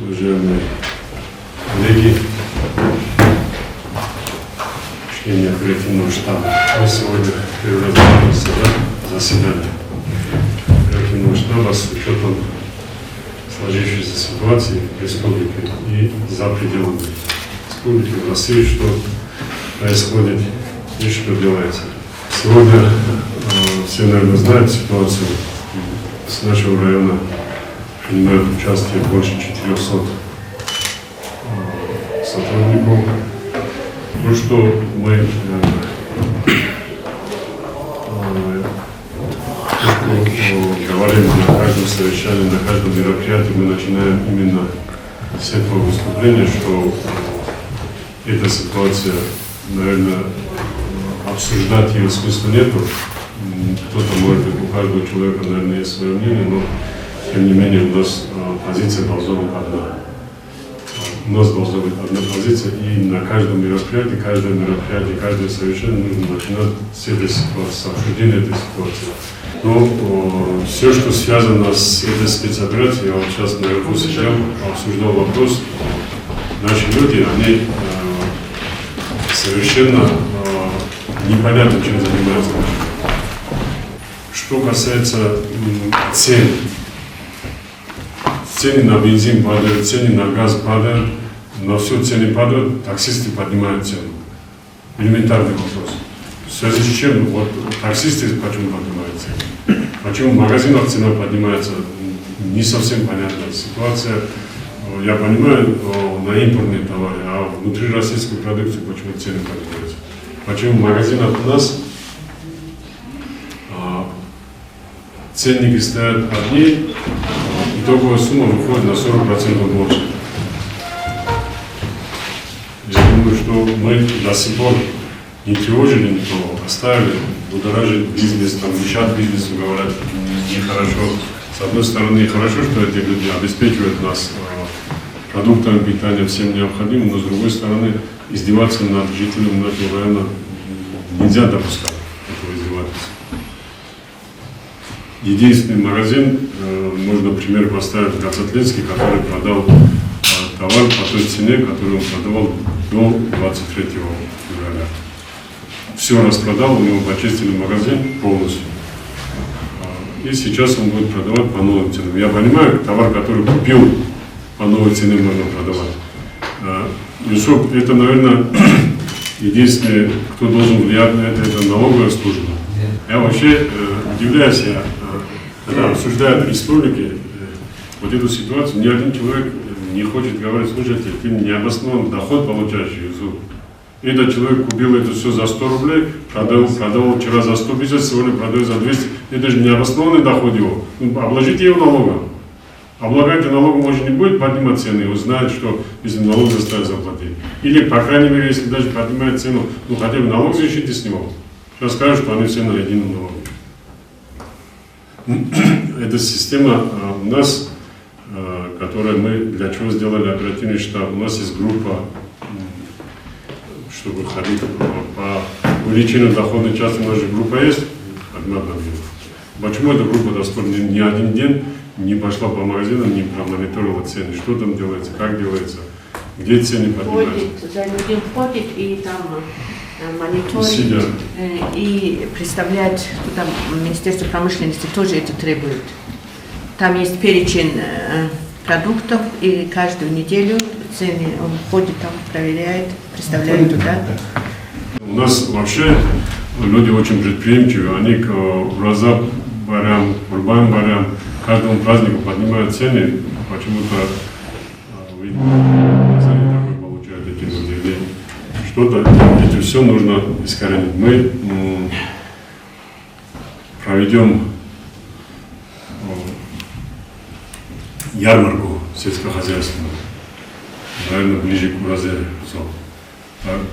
уважаемые коллеги, члены оперативного штаба. Мы сегодня первый раз заседание оперативного штаба с учетом сложившейся ситуации в республике и за пределами республики в России, что происходит и что делается. Сегодня все, наверное, знают ситуацию. С нашего района принимают участие больше 400 сотрудников. Ну что мы говорим на каждом совещании, на каждом мероприятии, мы начинаем именно с этого выступления, что эта ситуация, наверное, обсуждать ее смысла нету. Кто-то, может быть, у каждого человека, наверное, есть свое мнение, но тем не менее у нас позиция должна быть одна. У нас должна быть одна позиция, и на каждом мероприятии, каждое совещание нужно начинать с этой ситуации, с обсуждения этой ситуации. Но все, что связано с этой спецоперацией, я вот сейчас наверху сидел, обсуждал вопрос, наши люди, они совершенно непонятно, чем занимаются. Что касается цен, цены на бензин падают, цены на газ падают, на все цены падают, таксисты поднимают цену. Элементарный вопрос. В связи с чем вот, таксисты почему поднимают цену? Почему в магазинах цена поднимается? Не совсем понятная ситуация. Я понимаю, на импортные товары, а внутри российской продукции почему цены поднимаются? Почему в магазинах у нас ценники стоят одни, итоговая сумма выходит на 40% больше. Я думаю, что мы до сих пор не тревожили никого, оставили будоражить бизнес, там, мешать бизнесу, говорят, нехорошо. С одной стороны, хорошо, что эти люди обеспечивают нас продуктами питания, всем необходимым, но с другой стороны, издеваться над жителями нашего района нельзя допускать этого издевательства. Единственный магазин, можно, например, поставить Гацатлинский, который продал товар по той цене, которую он продавал до 23 февраля. Все распродал, у него почистили магазин полностью. И сейчас он будет продавать по новым ценам. Я понимаю, товар, который купил, по новой цене можно продавать. Юсуп, это, наверное, единственный, кто должен влиять на это налоговая служба. Я вообще удивляюсь, когда обсуждают в республике вот эту ситуацию, ни один человек не хочет говорить: слушайте, ты необоснованный доход получаешь, Юсуп. Этот человек купил это все за 100 рублей, продал вчера за 150, сегодня продает за 200. Это же необоснованный доход его. Обложите его налогом. Облагайте налогом, может, не будет поднимать цены, и узнает, что если налог заставят заплатить. Или, по крайней мере, если даже поднимает цену, ну хотя бы налог защитите с него. Сейчас скажут, что они все на едином налоге. Эта система у нас, которую мы для чего сделали оперативный штаб, у нас есть группа, чтобы ходить по увеличению доходной части, у нас же группа есть, почему эта группа до сих пор ни один день не пошла по магазинам, не промониторила цены, что там делается, как делается, где цены поднимаются? Ходит и там мониторит и представляет, что там Министерство промышленности тоже это требует. Там есть перечень продуктов, и каждую неделю цены он ходит там, проверяет, представляет туда. У нас вообще люди очень предприимчивые, они к Ураза Барям, Курбан Барям, каждому празднику поднимают цены, почему-то цены такой получают эти люди. Что-то, это все нужно искоренить. Мы проведем ярмарку сельскохозяйственную, наверное, ближе к Уразе.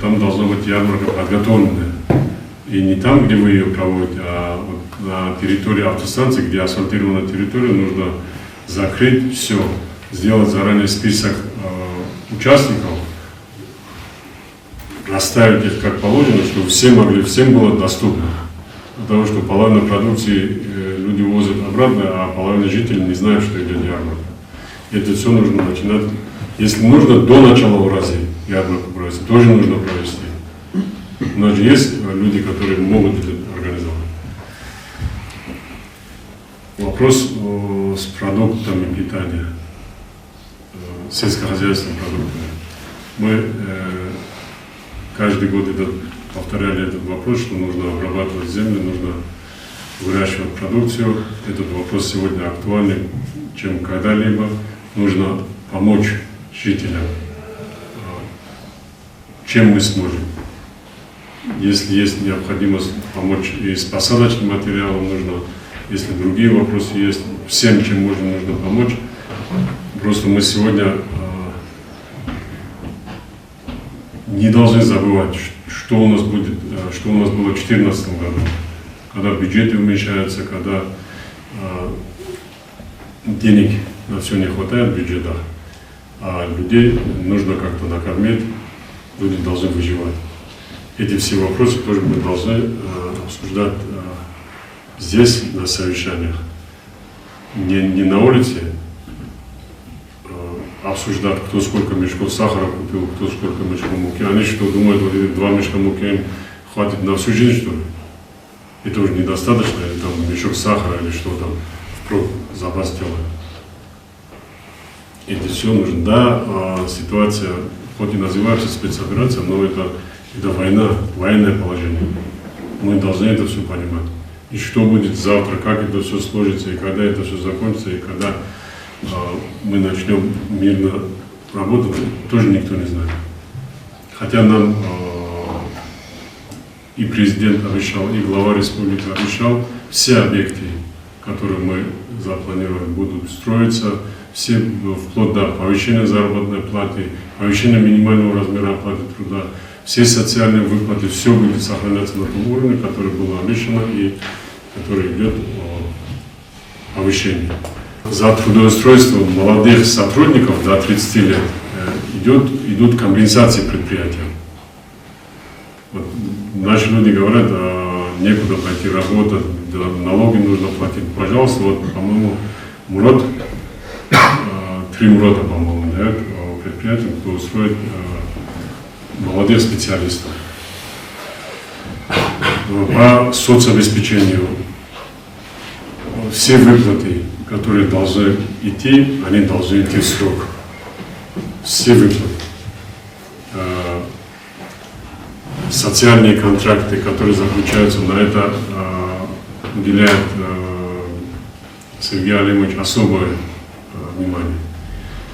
Там должна быть ярмарка подготовленная. И не там, где вы ее проводите, а вот на территории автостанции, где асфальтированная территория, нужно закрыть все, сделать заранее список участников, расставить их как положено, чтобы всем было доступно. Потому что половина продукции люди возят обратно, а половина жителей не знают, что идет ярмарка. Это все нужно начинать. Если нужно, до начала уразы ярмарку провести, тоже нужно провести. У нас же есть люди, которые могут это организовать. Вопрос с продуктами питания, сельскохозяйственными продуктами. Мы каждый год повторяли этот вопрос, что нужно обрабатывать землю, нужно выращивать продукцию. Этот вопрос сегодня актуальнее, чем когда-либо. Нужно помочь жителям, чем мы сможем. Если есть необходимость помочь и с посадочным материалом, нужно, если другие вопросы есть, всем, чем можно, нужно помочь. Просто мы сегодня не должны забывать, что у нас будет, что у нас было в 2014 году, когда бюджеты уменьшаются, когда денег на все не хватает в бюджетах, а людей нужно как-то накормить, люди должны выживать. Эти все вопросы тоже мы должны обсуждать здесь, на совещаниях. Не на улице обсуждать, кто сколько мешков сахара купил, кто сколько мешков муки. Они что, думают, вот эти 2 мешка муки хватит на всю жизнь, что ли? Это уже недостаточно, или там мешок сахара, или что там, впрок запас делает. Это все нужно. Да, ситуация, хоть и называется спецоперация, но это война, военное положение. Мы должны это все понимать. И что будет завтра, как это все сложится, и когда это все закончится, и когда мы начнем мирно работать, тоже никто не знает. Хотя нам и президент обещал, и глава республики обещал, все объекты, которые мы запланировали, будут строиться, все вплоть до повышения заработной платы, повышения минимального размера оплаты труда, все социальные выплаты, все будет сохраняться на том уровне, который было обещано и который идет повышение. За трудоустройство молодых сотрудников до 30 лет идут компенсации предприятиям. Вот наши люди говорят, некуда пойти работать, налоги нужно платить. Пожалуйста, вот, по-моему, Мурат, 3 Мурата, по-моему, дает предприятиям, кто устроит молодых специалистов. По соцобеспечению все выплаты, которые должны идти, они должны идти в срок. Все выплаты. Социальные контракты, которые заключаются на это, уделяет Сергей Алимович особое внимание.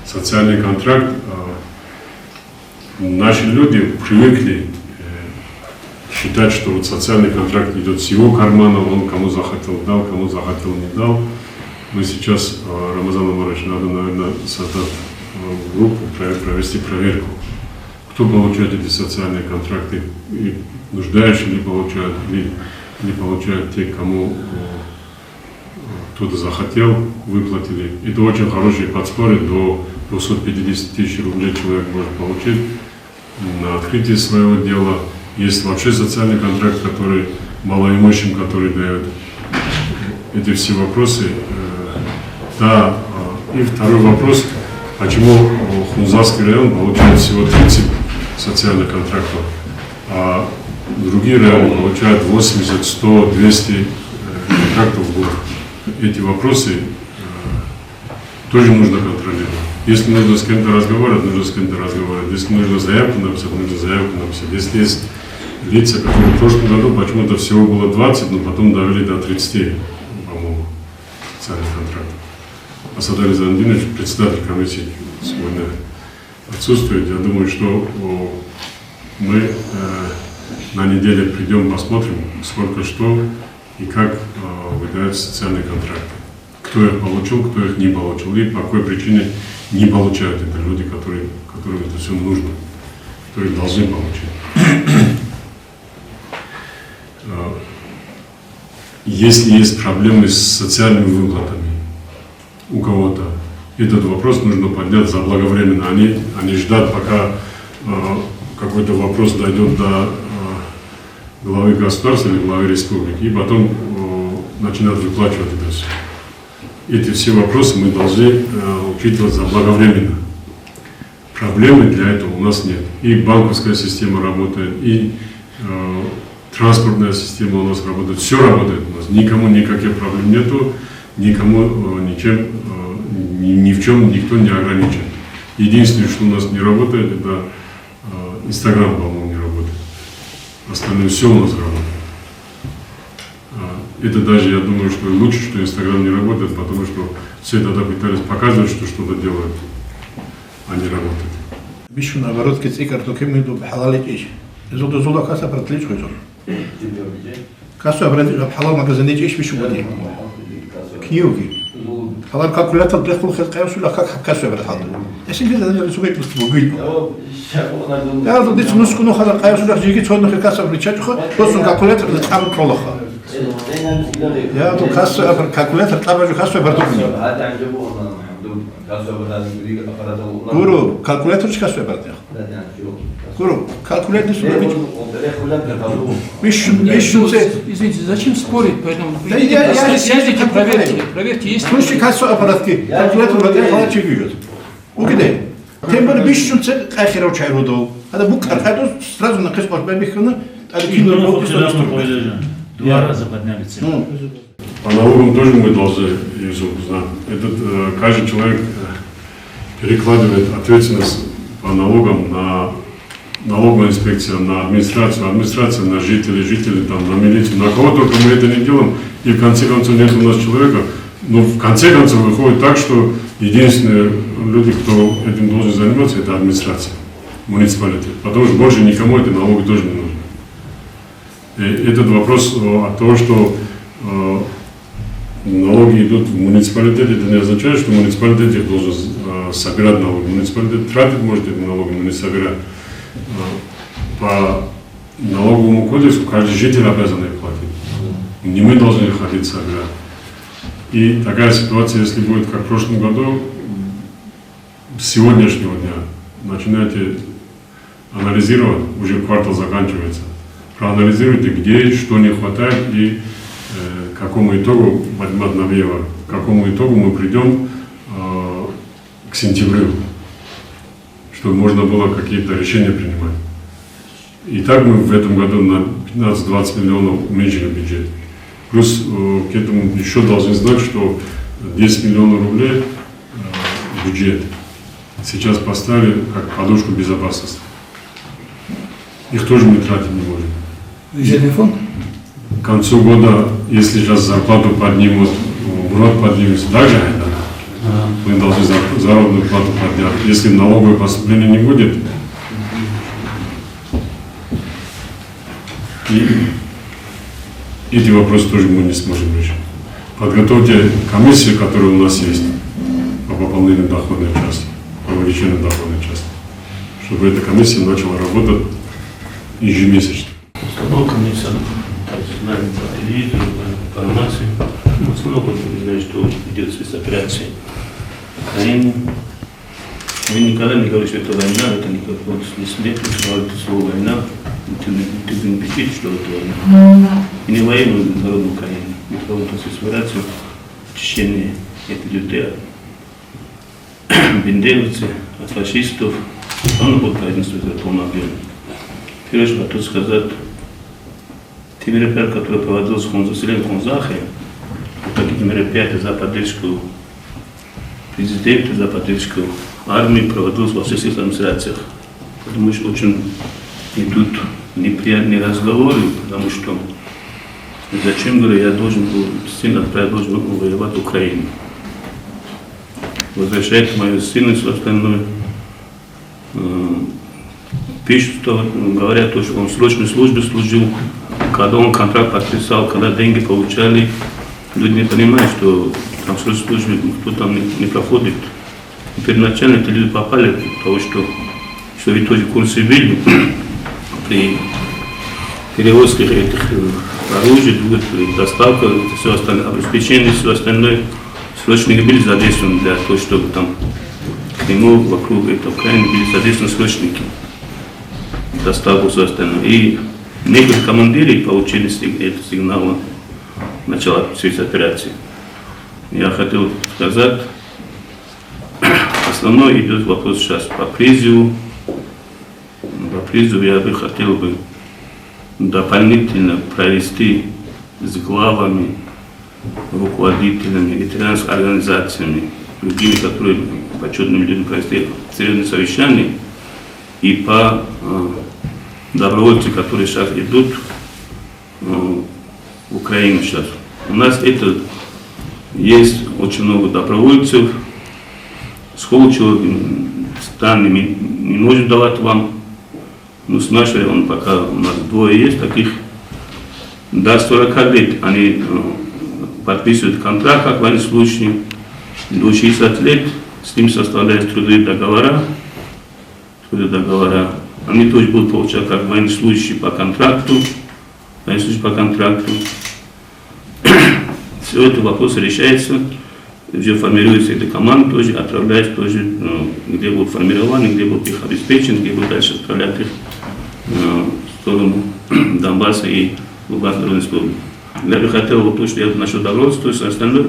Социальный контракт, наши люди привыкли считать, что вот социальный контракт идет с его кармана, он кому захотел дал, кому захотел не дал. Мы сейчас, Рамазан Амарович, надо, наверное, создать группу, провести проверку, кто получает эти социальные контракты, и нуждающие ли получают, или не получают те, кому кто-то захотел, выплатили. Это очень хорошие подспорье, до 250 тысяч рублей человек может получить на открытие своего дела. Есть вообще социальный контракт, который малоимущим, который дает эти все вопросы. Да, и второй вопрос, почему Хунзарский район получает всего 30 социальных контрактов, а другие районы получают 80, 100, 200 контрактов в год. Эти вопросы тоже нужно контролировать. Если нужно с кем-то разговаривать, нужно с кем-то разговаривать. Если нужно заявку написать, нужно заявку написать. Если есть лица, которые в прошлом году почему-то всего было 20, но потом довели до 30, по-моему, социальных контрактов. Асадар Изандинович, председатель комиссии, сегодня отсутствует. Я думаю, что мы на неделе придем, посмотрим, сколько что и как выдаются социальные контракты. Кто их получил, кто их не получил, и по какой причине не получают это люди, которым это все нужно, кто их должны получить. Если есть проблемы с социальными выплатами у кого-то, этот вопрос нужно поднять заблаговременно. Они ждут, пока какой-то вопрос дойдет до главы государства или главы республики, и потом начинают выплачивать это все. эти все вопросы мы должны учитывать заблаговременно. Проблемы для этого у нас нет. И банковская система работает, и транспортная система у нас работает. Все работает у нас. Никому никаких проблем нету, никому ничем, ни в чем никто не ограничен. Единственное, что у нас не работает, это Инстаграм, по-моему, не работает. Остальное все у нас работает. Это даже, я думаю, что лучше, что Инстаграм не работает, потому что все тогда пытались показывать, что что-то делают, а не работает. Бишу наоборот, картоки мы до халалить. Золото золото касса протлить хотел. Кассу обратить, халал магазин ищешь бишу води. Киюки. Халал калькулятор для хлопцев кайсу لا как кассу обратить. Если где-то даже субъект просто гуй. Я вот здесь носку но халал кайсу لا جيجي تون في كاسة بريتشات خو بس كالكولاتر اللي تعمل كلها. يا تو كاسة كالكولاتر تعمل جو كاسة برضو. Guru, kalkulator çıkar söyledi. Guru, kalkulator söyledi. Извините, зачем спорить по этому? Съездите, проверьте, есть. Слушай, кассу аппаратки, kalkulator böyle falan çekiyor. Bu kadar. Temel bir şunca ahire uçayrodo. Hadi bu kartado сразу на кэш под бабихна, а кино Два раза подняли цену. По налогам тоже мы должны знать. Каждый человек перекладывает ответственность по налогам на налоговую инспекцию, на администрацию на жителей, там, на милицию. На кого только мы это не делаем, и в конце концов нет у нас человека. Но в конце концов выходит так, что единственные люди, кто этим должен заниматься, это администрация, муниципалитет. Потому что больше никому эти налоги тоже не нужны. И этот вопрос от того, что налоги идут в муниципалитет, это не означает, что муниципалитет их должен собирать налоги. Муниципалитет тратит, может, эти налоги, но не собирать. По налоговому кодексу каждый житель обязан их платить. Не мы должны их ходить собирать. И такая ситуация, если будет как в прошлом году, с сегодняшнего дня начинайте анализировать, уже квартал заканчивается, проанализируйте, где, что не хватает и к какому итогу, Матмат Навьева, к какому итогу мы придем к сентябрю, чтобы можно было какие-то решения принимать. И так мы в этом году на 15-20 миллионов уменьшили бюджет. Плюс к этому еще должны знать, что 10 миллионов рублей бюджет сейчас поставили как подушку безопасности. Их тоже мы тратить не можем. Бюджетный фонд? К концу года, если сейчас зарплату поднимут, МРОД поднимется, также мы должны заработную плату поднять. Если налоговое поступление не будет, и эти вопросы тоже мы не сможем решить. Подготовьте комиссию, которая у нас есть по пополнению доходной части, по увеличению доходной части, чтобы эта комиссия начала работать ежемесячно. Установка комиссия, знаем по телевизору, по информации. В основном знаем, что идет спецоперация в Украине. Мы никогда не говорим, что это война, это никакого не смех, что это слово война. Ты не пишешь, что это война. И не военную народную Украину. Мы проводим спецоперацию в течение этих людей. Бендеровцы, от фашистов. Он будет правительство в полном объеме. Первое, что хочу сказать, те мероприятия, которые проводились в Хонзаселе, в Хонзахе, такие мероприятия за поддержку президента, за поддержку армии проводились во всех администрациях. Потому что очень идут неприятные разговоры, потому что зачем, говорю, я должен был, сын отправить, должен был воевать в Украину. Возвращает мою сына и все остальное. Пишут, что говорят, что он в срочной службе служил, когда он контракт подписал, когда деньги получали, люди не понимают, что там в срочной службе кто там не проходит. И первоначально эти люди попали, потому что вы тоже курсы видели, при перевозке этих оружий, доставка, все остальное, обеспечение, все остальное, срочники были задействованы для того, чтобы там к нему вокруг этой Украины были задействованы срочники. Доставку, все остальное. И некоторые командиры получили этот сигнал начала спецоперации. я хотел сказать, основной идет вопрос сейчас по призыву. По призыву я бы хотел дополнительно провести с главами, руководителями, ветеранскими организациями, другими, которые почетными людьми провести серьезные совещания, и по добровольцам, которые сейчас идут в Украину сейчас. У нас это есть очень много добровольцев, Схолчева, данными не можем давать вам, но с нашей, он пока у нас двое есть таких, до 40 лет они подписывают контракт, как военнослужащие, до 60 лет с ним составляют трудовые договора, они тоже будут получать как военнослужащие по контракту, Все это вопрос решается, уже формируется эта команда, тоже отправляется тоже, где будут формированы, где будут их обеспечены, где будут дальше отправлять их в сторону Донбасса и Луганской области. Я бы хотел, вот то, что я насчет добровольцев, то есть остальное,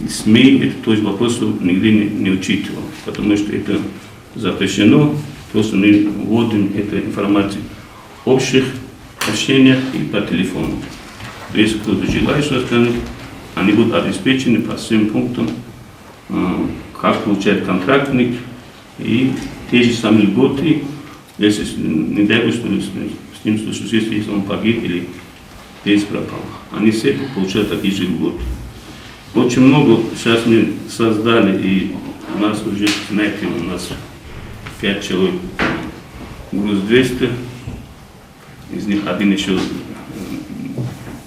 СМИ это тоже вопрос нигде не учитывал, потому что это запрещено, просто мы вводим эту информацию в общих общениях и по телефону. Если кто-то желает, что остальное, они будут обеспечены по всем пунктам, как получает контрактник и те же самые льготы, если не дай Бог, что с ним случилось, если он погиб или без пропал. Они все получают такие же льготы. Очень много сейчас мы создали, и у нас уже, знаете, у нас 5 человек, груз 200, из них один еще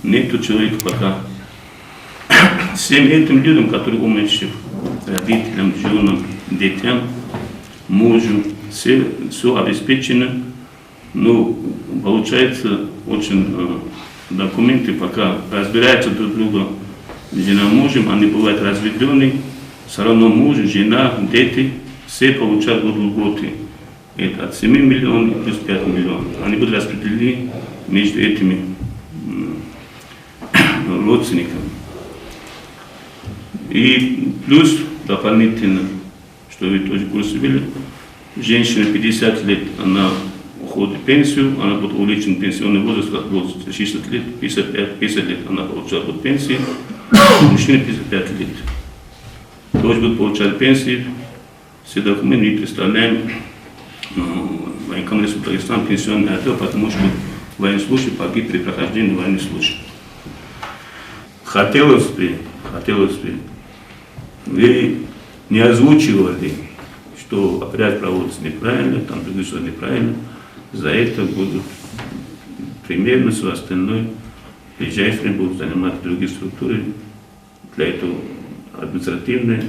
нету человека пока. Всем этим людям, которые умерших, родителям, женам, детям, мужу, все обеспечено, но получается очень документы пока разбираются друг друга, жена мужем, они бывают разведены, все равно муж, жена, дети, все получают льготы. Это от 7 миллионов плюс 5 миллионов. Они будут распределены между этими родственниками. И плюс дополнительно, что вы тоже курсовали, женщина 50 лет, она уходит в пенсию, она будет увеличен пенсионный возраст, как будет 60 лет, 50 лет она получает будет пенсию, мужчина 55 лет. Тоже будет получать пенсию, все документы мы представляем военкомат Республики Дагестан, пенсионный отдел, потому что военнослужащий погиб при прохождении военной службы. Хотелось бы, вы не озвучивали, что операция проводится неправильно, там другие что неправильно, за это будут примерно все остальное, ближайшие будут занимать другие структуры, для этого административные,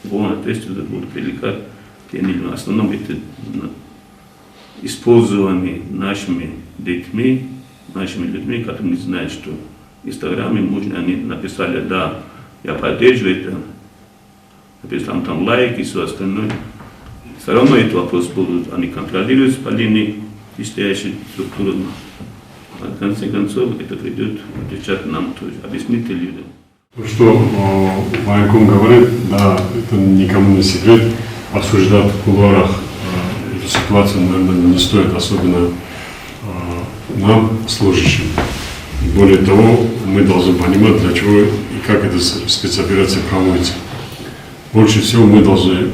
уголовная ответственность будут привлекать, в основном это использование нашими детьми, нашими людьми, которые не знают, что в Инстаграме можно, они написали, да, я поддерживаю это, написали там лайки и все остальное. Все равно этот вопрос будут, они контролируются по линии стоящей структуры. В конце концов, это придет отвечать нам тоже, объяснить людям. Что военком говорит, да, это никому не секрет, обсуждать в кулуарах эту ситуацию, наверное, не стоит, особенно нам, служащим. Более того, мы должны понимать, для чего и как эта спецоперация проводится. Больше всего мы должны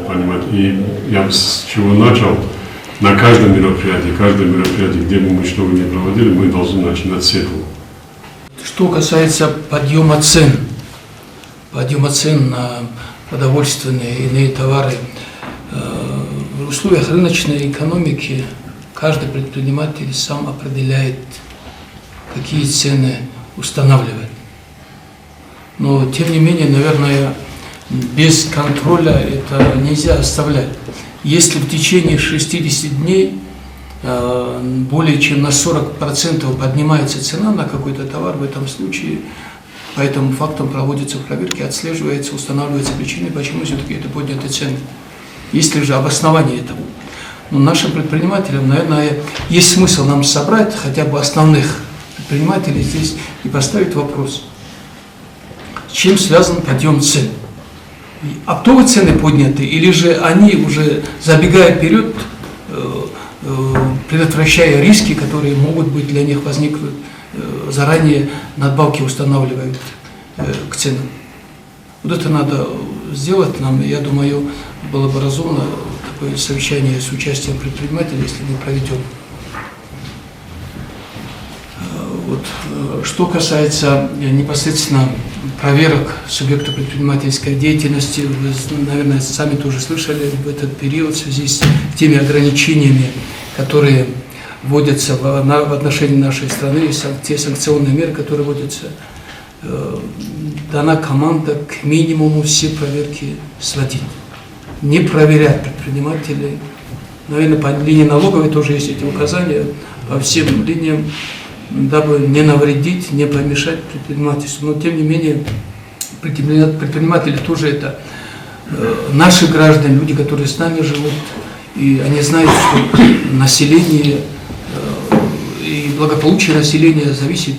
понимать, и я с чего начал, на каждом мероприятии, где бы мы что бы ни проводили, мы должны начинать с этого. Что касается подъема цен на продовольственные и иные товары, в условиях рыночной экономики каждый предприниматель сам определяет, какие цены устанавливать. Но, тем не менее, наверное, без контроля это нельзя оставлять. Если в течение 60 дней более чем на 40% поднимается цена на какой-то товар, в этом случае по этим фактам проводятся проверки, отслеживается, устанавливаются причины, почему все-таки это подняты цены. Есть ли же обоснование этому? Но нашим предпринимателям, наверное, есть смысл нам собрать хотя бы основных предпринимателей здесь и поставить вопрос. чем связан подъем цен. Оптовые цены подняты, или же они уже, забегая вперед, предотвращая риски, которые могут быть для них возникнуть, заранее надбавки устанавливают к ценам. Вот это надо сделать нам, я думаю, было бы разумно такое совещание с участием предпринимателей, если мы проведем. Вот. Что касается непосредственно проверок субъекта предпринимательской деятельности, вы, наверное, сами тоже слышали в этот период в связи с теми ограничениями, которые вводятся в отношении нашей страны, те санкционные меры, которые вводятся, дана команда к минимуму все проверки сводить. Не проверять предпринимателей. Наверное, по линии налоговой тоже есть эти указания, по всем линиям, дабы не навредить, не помешать предпринимательству. Но, тем не менее, предприниматели тоже это наши граждане, люди, которые с нами живут, и они знают, что население и благополучие населения зависит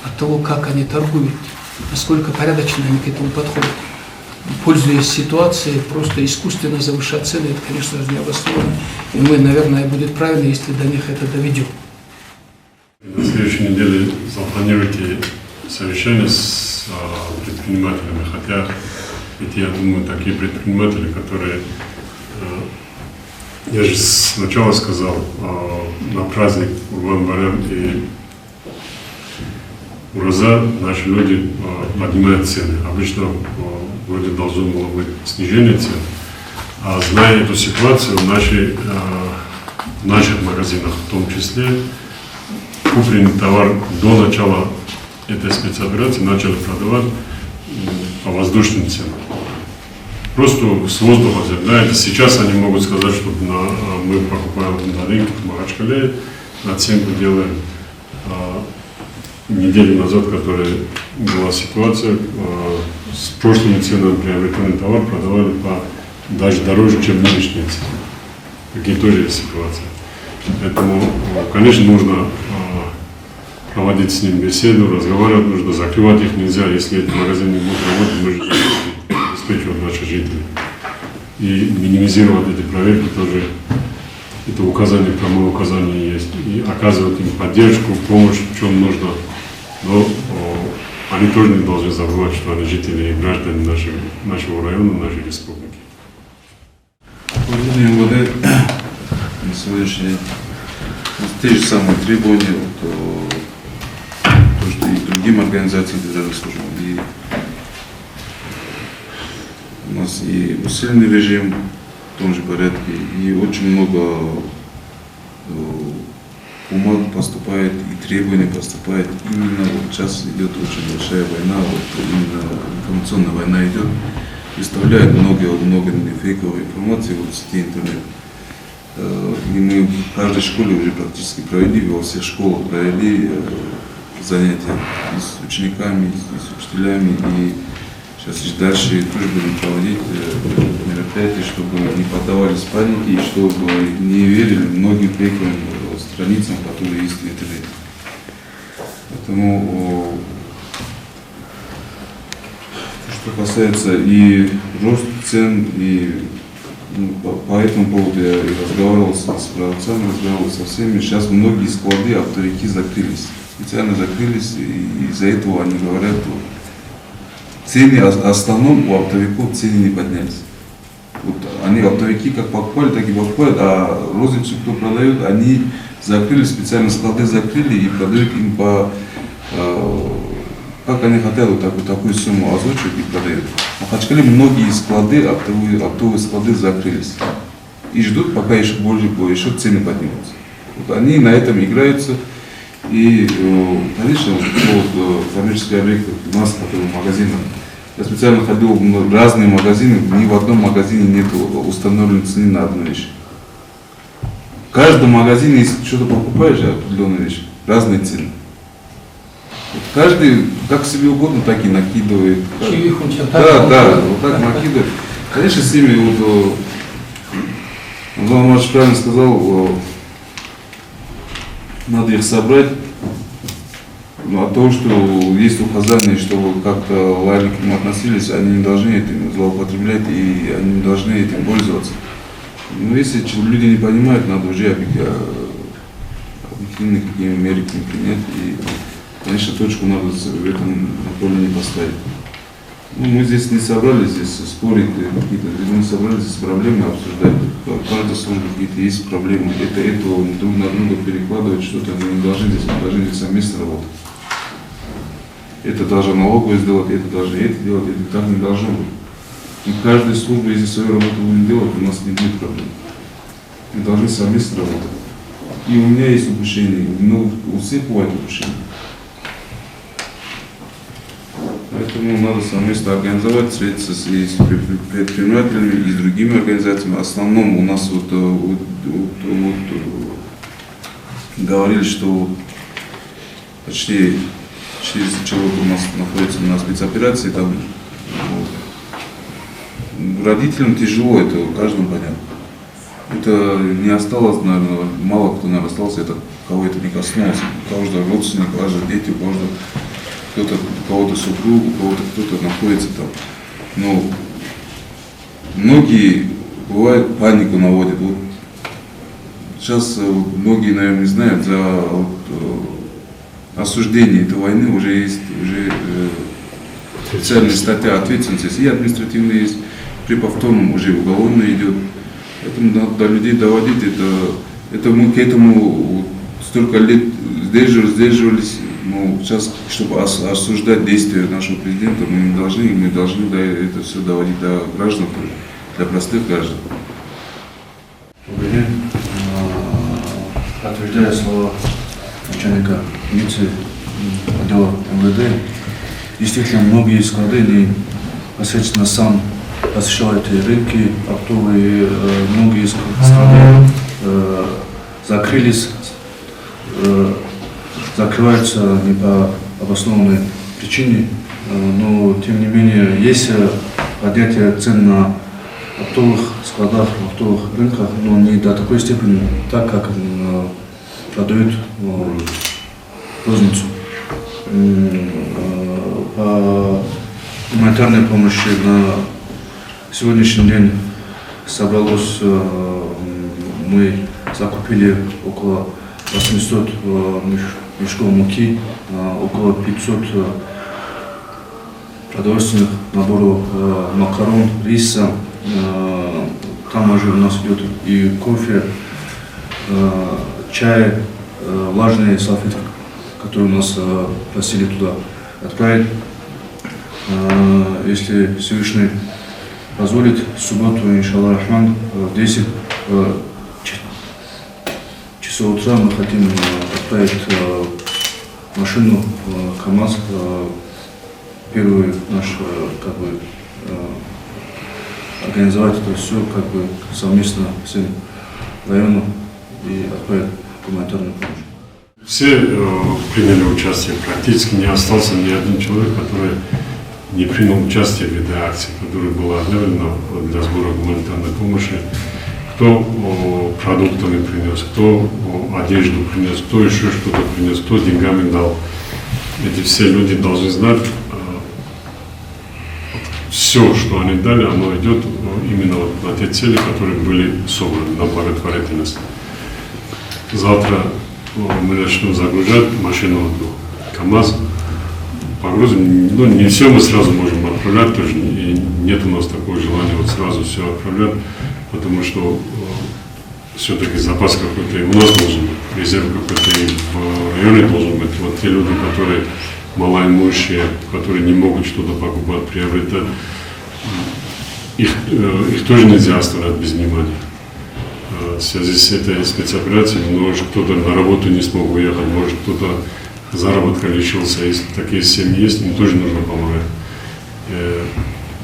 от того, как они торгуют, насколько порядочно они к этому подходят. Пользуясь ситуацией, просто искусственно завышать цены, это, конечно же, не обосновано. И мы, наверное, будет правильно, если до них это доведем. На следующей неделе запланируйте совещание с предпринимателями, хотя ведь я думаю, такие предприниматели, которые, я же сначала сказал, на праздник Урбан-Байрам и Ураза наши люди поднимают цены. Обычно вроде должно было быть снижение цен, а зная эту ситуацию в наших магазинах, в том числе, купленный товар до начала этой спецоперации начали продавать по воздушным ценам. Просто с воздуха взять. Да, это сейчас они могут сказать, что мы покупаем на рынке в Махачкале, наценку делаем. Неделю назад, которая была ситуация, с прошлыми ценами приобретенный товар продавали даже дороже, чем нынешние цены. Такие тоже есть ситуации. Поэтому, конечно, нужно проводить с ним беседу, разговаривать нужно, закрывать их нельзя. Если эти магазины не будут работать, мы же обеспечивать наших жителей. И минимизировать эти проверки тоже, это указание, прямое указание есть. И оказывать им поддержку, помощь, в чем нужно. Но они тоже не должны забывать, что они жители и граждане нашего района, нашей республики. Управление МВД на сегодняшний день те же самые требования, то, что и другим организациям державных служб. И у нас и усиленный режим в том же порядке, и очень много бумаг поступает, и требований поступает. Именно вот сейчас идет очень большая война, вот именно информационная война идет, выставляют много фейковой информации в сети интернет. И мы в каждой школе уже практически провели, во всех школах провели занятия и с учениками, и с учителями. И сейчас и дальше тоже будем проводить мероприятия, чтобы не поддавались панике и чтобы не верили многим фейковым страницам, которые есть в интернете. Поэтому, что касается и роста цен, и по этому поводу я и разговаривал с продавцами, разговаривал со всеми. Сейчас многие склады, оптовики закрылись, специально закрылись, и из-за этого они говорят, что цены, в основном у оптовиков цены не поднялись. Вот они, оптовики, как покупали, так и покупают, а розницу, кто продает, они закрыли, специально склады закрыли и продают им по, как они хотят, вот такую сумму озвучивают и продают. В Махачкале многие склады, оптовые склады закрылись и ждут, пока еще больше цены поднимутся. Вот они на этом играются. И, конечно, по коммерческим объектам у нас, которые в магазинах, я специально ходил в разные магазины, ни в одном магазине нет установленной цены на одну вещь. В каждом магазине, если что-то покупаешь, определенную вещь, разные цены. Вот каждый как себе угодно, так и накидывает. Да, вот так накидывает. Конечно, с ними, вот, Антон Иванович правильно сказал, надо их собрать, Но от того, что есть указания, чтобы как-то лояльно к ним относились, они не должны этим злоупотреблять и они не должны этим пользоваться. Но если люди не понимают, надо уже объективно какие меры к ним принять. И, конечно, точку надо в этом направлении поставить. Ну, мы здесь не собрались спорить, мы собрались здесь проблемы обсуждать. В каждой службе какие-то есть проблемы. Это друг на друга перекладывать что-то, мы не должны здесь совместно работать. Это должна налоговая сделать, это должны это делать, это так не должно быть. И каждая служба, если свою работу будет делать, у нас не будет проблем. Мы должны совместно работать. И у меня есть упущение, но у всех бывает упущение. Поэтому надо совместно организовать, встретиться с предпринимателями и с другими организациями. В основном у нас говорили, что почти 400 человек у нас находится на спецоперации. Там, родителям тяжело, это каждому понятно. Это не осталось, наверное, мало кто, наверное, остался, это кого это не коснулось. У кого-то родственник, у кого-то дети, у кого-то кто-то, у кого-то супруг, у кого-то кто-то находится там. Но многие, бывает, панику наводят. Вот сейчас многие, наверное, не знают, за осуждение этой войны уже есть специальная статья ответственности, и административная есть, при повторном уже уголовная идет. Поэтому надо до людей доводить, это мы к этому столько лет сдерживались. Ну, сейчас, чтобы осуждать действия нашего президента, мы должны это все доводить до граждан, для простых граждан. Добрый день. Подтверждаю слова начальника милиции отдела МВД. Действительно, многие склады непосредственно сам посещал эти рынки оптовые, многие склады закрылись, закрываются не по обоснованной причине, но тем не менее есть поднятие цен на оптовых складах, оптовых рынках, но не до такой степени, так как продают розницу. По гуманитарной помощи на сегодняшний день собралось, мы закупили около 800 мешков муки, около 500 продовольственных наборов макарон, риса. Там уже у нас идет и кофе, чай, влажные салфетки, которые у нас просили туда отправить. Если Всевышний позволит, в субботу, иншаллах рахман, в 10 часов утра мы хотим отправить машину КАМАЗ, первый наш, организовать это все совместно всем районам и отправить гуманитарную помощь. Все приняли участие, практически не остался ни один человек, который не принял участие в этой акции, которая была объявлена для сбора гуманитарной помощи. Кто продуктами принес, кто одежду принес, кто еще что-то принес, кто деньгами дал. Эти все люди должны знать, все, что они дали, оно идет именно на те цели, которые были собраны, на благотворительность. Завтра мы начнем загружать машину КАМАЗ, погрузим. Ну, не все мы сразу можем отправлять, тоже и нет у нас такого желания вот сразу все отправлять, потому что все-таки запас какой-то и у нас должен быть, резерв какой-то и в районе должен быть. Вот те люди, которые малоимущие, которые не могут что-то покупать, приобретать, их тоже нельзя оставлять без внимания. В связи с этой спецоперацией, может, кто-то на работу не смог уехать, может, кто-то заработка лишился, если такие семьи есть, им тоже нужно помогать.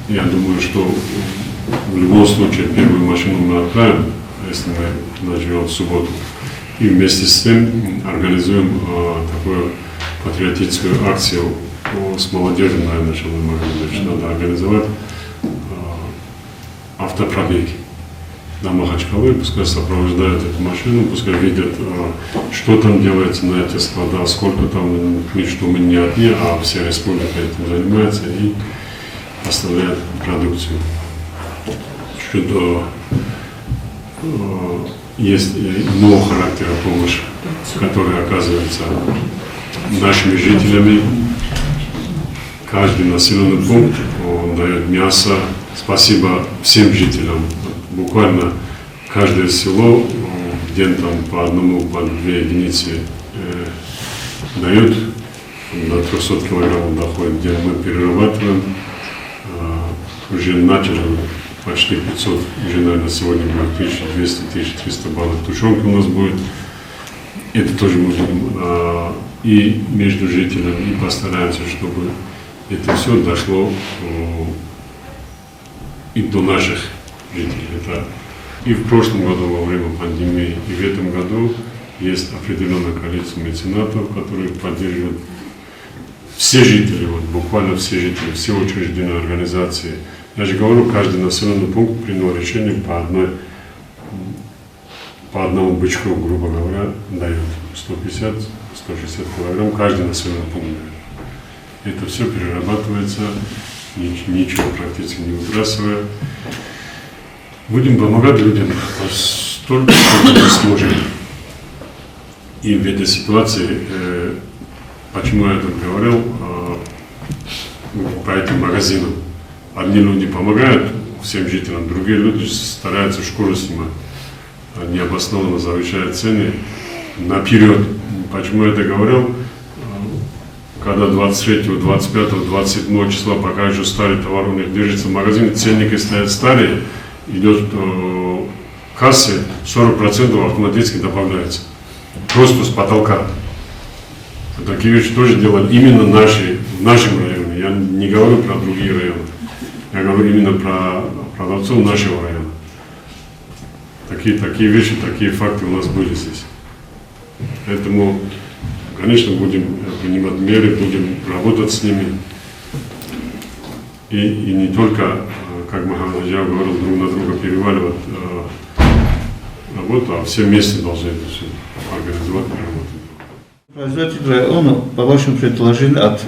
Я думаю, что в любом случае первую машину мы отправим, если мы начнем в субботу, и вместе с тем организуем такую патриотическую акцию с молодежью, наверное, что мы могли, значит, надо организовать автопробеги. на Махачкалы, пускай сопровождают эту машину, пускай видят, что там делается на этих складах, сколько там, что мы не одни, а вся республика этим занимается и поставляет продукцию. Что есть иного характера помощь, которая оказывается нашими жителями. Каждый населенный пункт он дает мясо. Спасибо всем жителям. Буквально каждое село в день там по одному, по 2 единицы дает. До 300 килограммов доходит, где мы перерабатываем. Уже начали почти 500, уже, наверное, сегодня будет 1200-1300 банок тушенки у нас будет. Это тоже мы будем и между жителями, и постараемся, чтобы это все дошло и до наших жителей. Это и в прошлом году во время пандемии, и в этом году есть определенное количество меценатов, которые поддерживают все жители, вот, буквально все жители, все учреждения, организации. Я же говорю, каждый населенный пункт принял решение по одному бычку, грубо говоря, дает 150-160 килограмм, каждый населенный пункт дает. Это все перерабатывается, ничего практически не выбрасывая. Будем помогать людям столько, сколько мы сможем. И в этой ситуации, почему я это говорил, по этим магазинам. Одни люди помогают всем жителям, другие люди стараются шкуру снимать. Необоснованно завышают цены наперед. Почему я это говорил? Когда 23, 25, 27 числа, пока еще старый товар у них держится в магазине, ценники стоят старые, идет в кассе, 40% автоматически добавляется. Просто с потолка. Такие вещи тоже делают именно в нашем районе. Я не говорю про другие районы. Я говорю именно про продавцов нашего района. Такие вещи, такие факты у нас были здесь. Поэтому, конечно, будем принимать меры, будем работать с ними. И не только, как Махамад Аджиев говорил, друг на друга переваливать работу, а все вместе должны это все организовать и работать. Производитель района, по вашему предложению,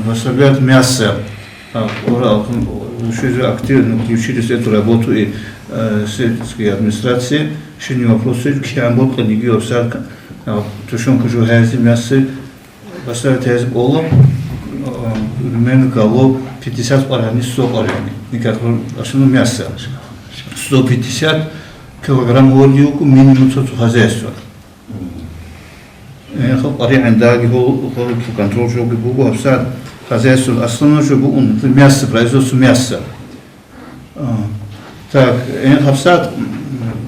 поставляет мясо. Уже активно включились в эту работу и сельские администрации. Еще не вопрос, что работа не геосарка, тушенка же гази мясо, поставить гази олом, мен гало 50 орани, 100 орани, никакого основного мяса. 150 килограмм олиуку минимум хозяйства. Я хочу орани даги контроль же был обсад. Хозяйство основное же было мясо, производство мяса. Так,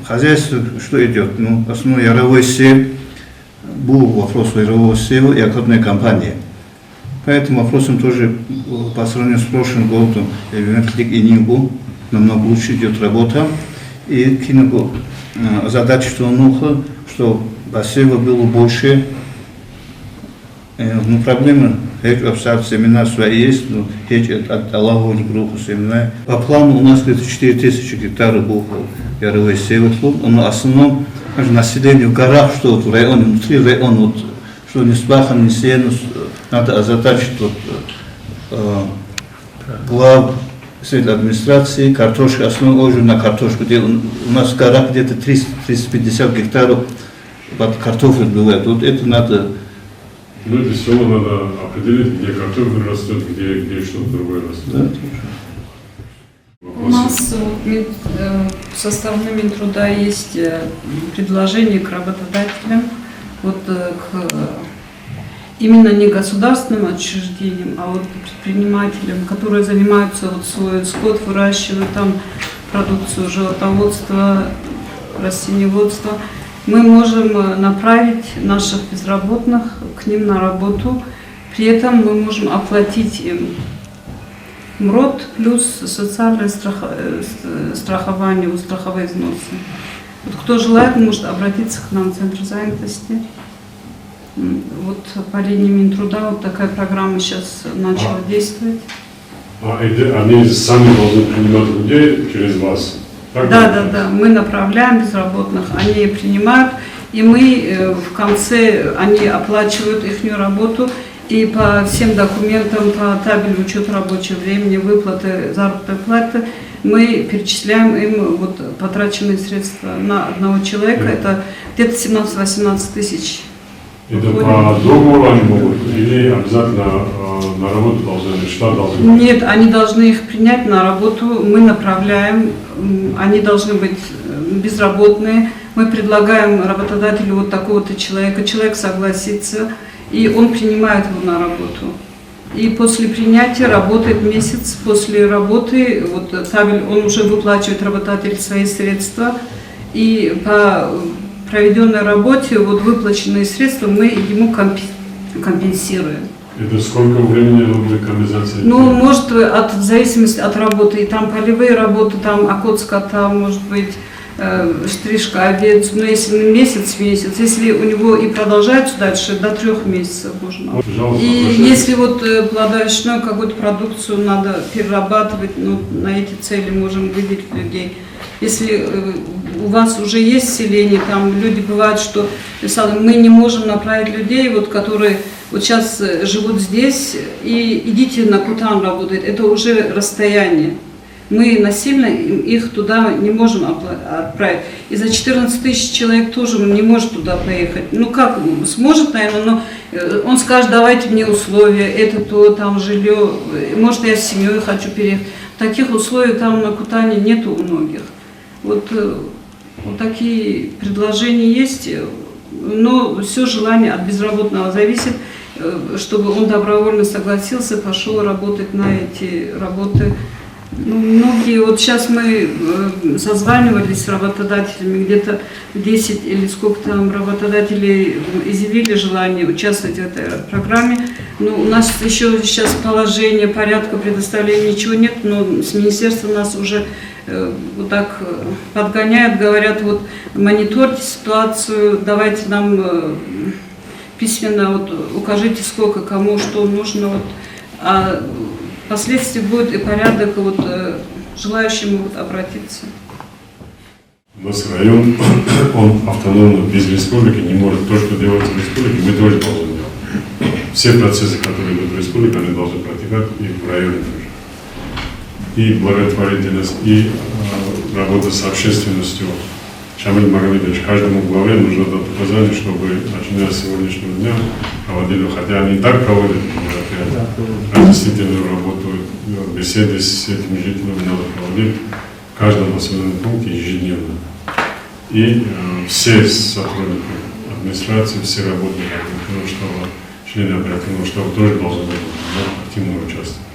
хозяйство что идет? Ну, основной яровой сев, был вопрос ярового сева и окрупная компания. По этим вопросам тоже по сравнению с прошлым годом и не был, намного лучше идет работа. И задача, что нужно, что посева было больше. Ну, проблема, семена свои есть, но от Аллаха не группу семена. По плану у нас где-то 4000 гектаров был яровой север, но в основном население в горах, что вот в районе, внутри района, вот, что не спахан, не сено, надо озадачить глав среди администрации, картошка, основной уже на картошку, где у нас в горах где-то 350 гектаров под картофель бывает, вот это надо. Ну, это село надо определить, где картофель растет, где что-то другое растет. Да, у нас в составе Минтруда есть предложение к работодателям, именно не государственным учреждениям, а предпринимателям, которые занимаются свой скот, выращивают там продукцию животноводства, растениеводства. Мы можем направить наших безработных к ним на работу, при этом мы можем оплатить им МРОД плюс социальное страхование, страховые взносы. Кто желает, может обратиться к нам в Центр занятости. По линии Минтруда такая программа сейчас начала действовать. Они сами должны принимать людей через вас? Да, мы направляем безработных, они принимают, и мы в конце, они оплачивают их работу, и по всем документам, по табелю учета рабочего времени, выплаты, заработной платы, мы перечисляем им вот потраченные средства на одного человека, это где-то 17-18 тысяч. Это по договору они могут или обязательно на работу должны, штат должен? Нет, они должны их принять на работу, мы направляем, они должны быть безработные, мы предлагаем работодателю вот такого-то человека, человек согласится, и он принимает его на работу. И после принятия работает месяц, после работы, вот табель, он уже выплачивает работодатель свои средства, и по проведенной работе вот выплаченные средства мы ему компенсируем. Это сколько времени будет компенсация? Ну, может, в зависимости от работы, и там полевые работы, там окот скота, может быть, стрижка овец, но если месяц, если у него и продолжается дальше, до 3 месяцев можно. Пожалуйста, И если вот плодоовощную какую-то продукцию надо перерабатывать, ну, на эти цели можем выделить людей. Если у вас уже есть селение, там люди бывают, что мы не можем направить людей, вот, которые вот сейчас живут здесь, и идите на Кутан работать, это уже расстояние. Мы насильно их туда не можем отправить. И за 14 тысяч человек тоже не может туда поехать. Ну как, сможет, наверное, но он скажет, давайте мне условия, это то, там жилье, может, я с семьей хочу переехать. Таких условий там на Кутане нету у многих. Вот такие предложения есть, но все желание от безработного зависит, чтобы он добровольно согласился, пошел работать на эти работы. Ну, многие, вот сейчас мы созванивались с работодателями, где-то 10 или сколько там работодателей изъявили желание участвовать в этой программе. Ну, у нас еще сейчас положение, порядка предоставления ничего нет, но с министерства нас уже вот так подгоняют, говорят, вот мониторьте ситуацию, давайте нам письменно вот укажите, сколько, кому, что нужно. Вот, а впоследствии будет и порядок, вот, желающим могут обратиться. У нас район, он автономно, без республики не может. То, что делается в республике, мы тоже должны делать. Все процессы, которые идут в республике, они должны протекать и в районе тоже. И благотворительность, и работа с общественностью. Шамиль Магомедович, каждому главе нужно дать указание, чтобы, начиная с сегодняшнего дня, проводили, хотя они и так проводят мероприятия, разъяснительную работу, беседы с этими жителями надо проводить в каждом населенном пункте ежедневно. И все сотрудники администрации, все работники оперативного штаба, члены оперативного штаба тоже должны быть активно участвовать.